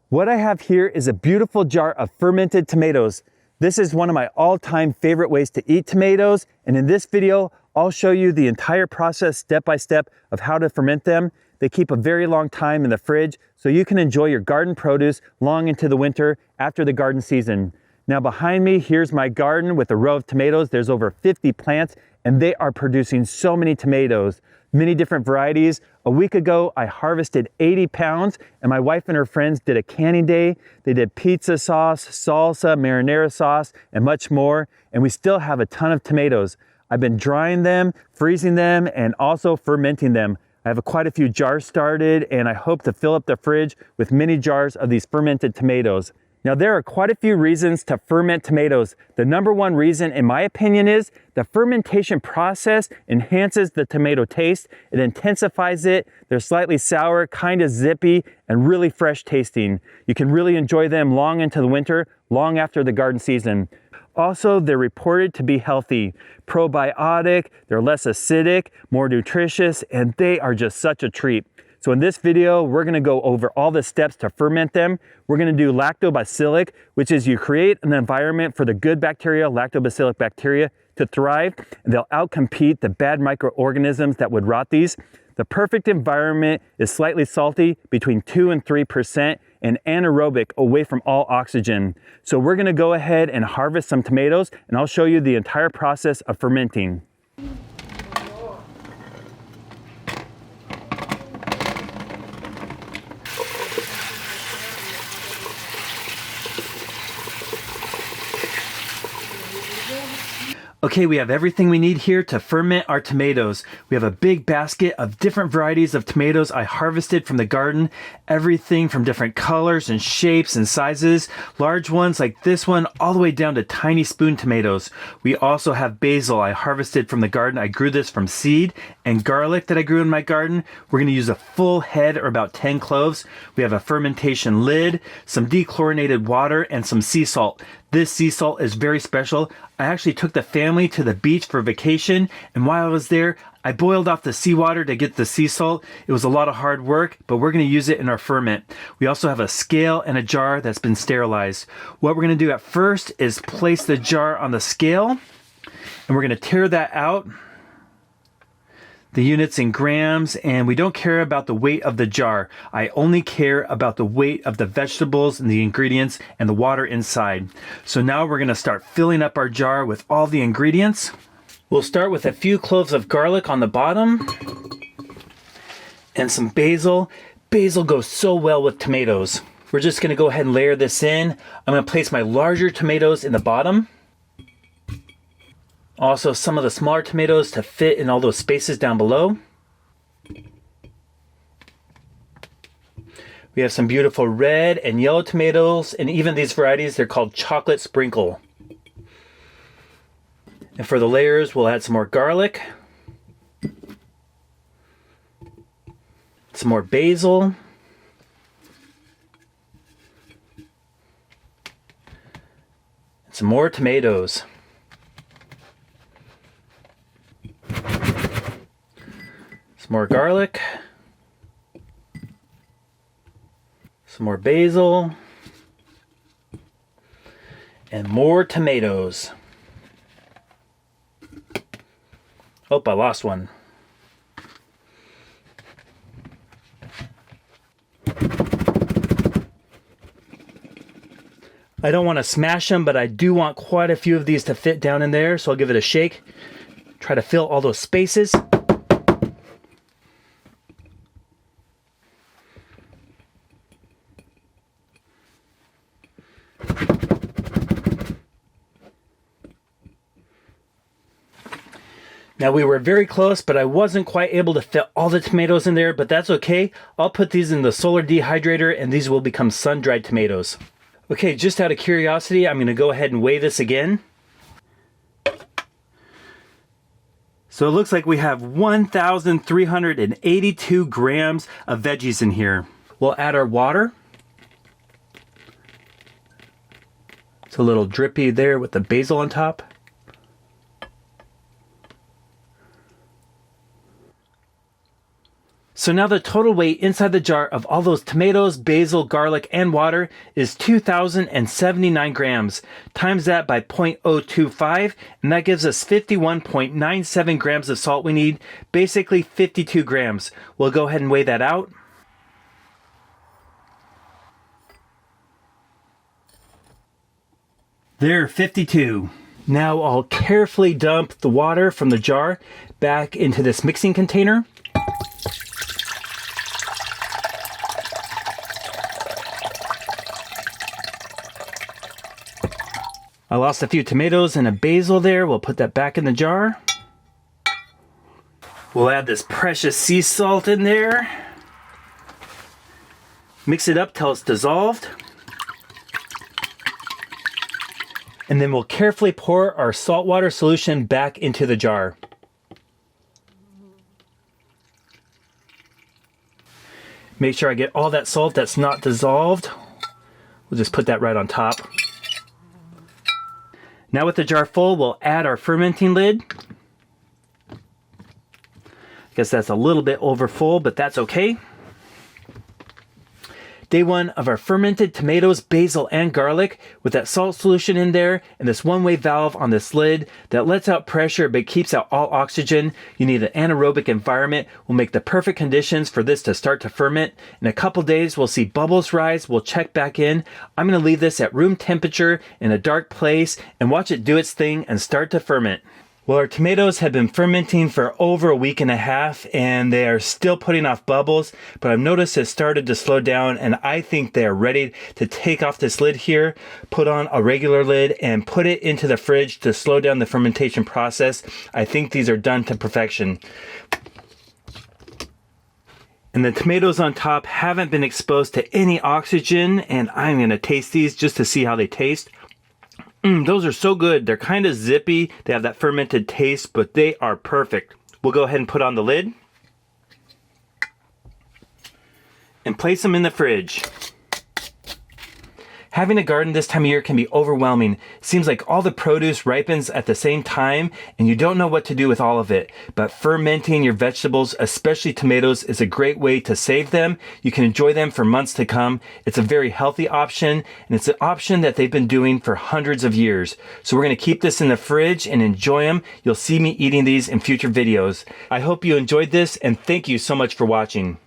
What I have here is a beautiful jar of fermented tomatoes. This is one of my all-time favorite ways to eat tomatoes, and in this video, I'll show you the entire process step by step of how to ferment them. They keep a very long time in the fridge, so you can enjoy your garden produce long into the winter after the garden season. Now behind me, here's my garden with a row of tomatoes. There's over 50 plants, and they are producing so many tomatoes. Many different varieties. A week ago, I harvested 80 pounds, and my wife and her friends did a canning day. They did pizza sauce, salsa, marinara sauce, and much more, and we still have a ton of tomatoes. I've been drying them, freezing them, and also fermenting them. I have quite a few jars started, and I hope to fill up the fridge with many jars of these fermented tomatoes. Now, there are quite a few reasons to ferment tomatoes. The number one reason, in my opinion, is the fermentation process enhances the tomato taste. It intensifies it. They're slightly sour, kind of zippy, and really fresh tasting. You can really enjoy them long into the winter, long after the garden season. Also, they're reported to be healthy, probiotic, they're less acidic, more nutritious, and they are just such a treat. So in this video, we're gonna go over all the steps to ferment them. We're gonna do lactobacillic, which is you create an environment for the good bacteria, lactobacillic bacteria, to thrive, and they'll outcompete the bad microorganisms that would rot these. The perfect environment is slightly salty, between 2 and 3%, and anaerobic, away from all oxygen. So we're gonna go ahead and harvest some tomatoes, and I'll show you the entire process of fermenting. Okay, we have everything we need here to ferment our tomatoes. We have a big basket of different varieties of tomatoes I harvested from the garden. Everything from different colors and shapes and sizes. Large ones like this one, all the way down to tiny spoon tomatoes. We also have basil I harvested from the garden. I grew this from seed, and garlic that I grew in my garden. We're gonna use a full head, or about 10 cloves. We have a fermentation lid, some dechlorinated water, and some sea salt. This sea salt is very special. I actually took the family to the beach for vacation, and while I was there, I boiled off the seawater to get the sea salt. It was a lot of hard work, but we're gonna use it in our ferment. We also have a scale and a jar that's been sterilized. What we're gonna do at first is place the jar on the scale, and we're gonna tear that out, the units in grams, and we don't care about the weight of the jar. I only care about the weight of the vegetables and the ingredients and the water inside. So now we're gonna start filling up our jar with all the ingredients. We'll start with a few cloves of garlic on the bottom and some basil. Basil goes so well with tomatoes. We're just gonna go ahead and layer this in. I'm gonna place my larger tomatoes in the bottom. Also, some of the smaller tomatoes to fit in all those spaces down below. We have some beautiful red and yellow tomatoes, and even these varieties, they're called chocolate sprinkle. And for the layers, we'll add some more garlic, some more basil, and some more tomatoes. More garlic, some more basil, and more tomatoes. Oh, I lost one. I don't want to smash them, but I do want quite a few of these to fit down in there, so I'll give it a shake. Try to fill all those spaces. Now, we were very close, but I wasn't quite able to fit all the tomatoes in there, but that's okay. I'll put these in the solar dehydrator, and these will become sun-dried tomatoes. Okay, just out of curiosity, I'm gonna go ahead and weigh this again. So it looks like we have 1,382 grams of veggies in here. We'll add our water. It's a little drippy there with the basil on top. So now the total weight inside the jar of all those tomatoes, basil, garlic, and water is 2,079 grams. Times that by 0.025, and that gives us 51.97 grams of salt we need, basically 52 grams. We'll go ahead and weigh that out. There, 52. Now I'll carefully dump the water from the jar back into this mixing container. I lost a few tomatoes and a basil there. We'll put that back in the jar. We'll add this precious sea salt in there. Mix it up till it's dissolved. And then we'll carefully pour our saltwater solution back into the jar. Make sure I get all that salt that's not dissolved. We'll just put that right on top. Now with the jar full, we'll add our fermenting lid. I guess that's a little bit over full, but that's okay. Day one of our fermented tomatoes, basil, and garlic with that salt solution in there and this one-way valve on this lid that lets out pressure but keeps out all oxygen. You need an anaerobic environment. Will make the perfect conditions for this to start to ferment. In a couple days, we'll see bubbles rise. We'll check back in. I'm going to leave this at room temperature in a dark place and watch it do its thing and start to ferment. Well, our tomatoes have been fermenting for over a week and a half and they are still putting off bubbles, but I've noticed it started to slow down and I think they are ready to take off this lid here, put on a regular lid and put it into the fridge to slow down the fermentation process. I think these are done to perfection. And the tomatoes on top haven't been exposed to any oxygen and I'm going to taste these just to see how they taste. Those are so good. They're kind of zippy. They have that fermented taste, but they are perfect. We'll go ahead and put on the lid and place them in the fridge. Having a garden this time of year can be overwhelming. It seems like all the produce ripens at the same time and you don't know what to do with all of it. But fermenting your vegetables, especially tomatoes, is a great way to save them. You can enjoy them for months to come. It's a very healthy option and it's an option that they've been doing for hundreds of years. So we're going to keep this in the fridge and enjoy them. You'll see me eating these in future videos. I hope you enjoyed this and thank you so much for watching.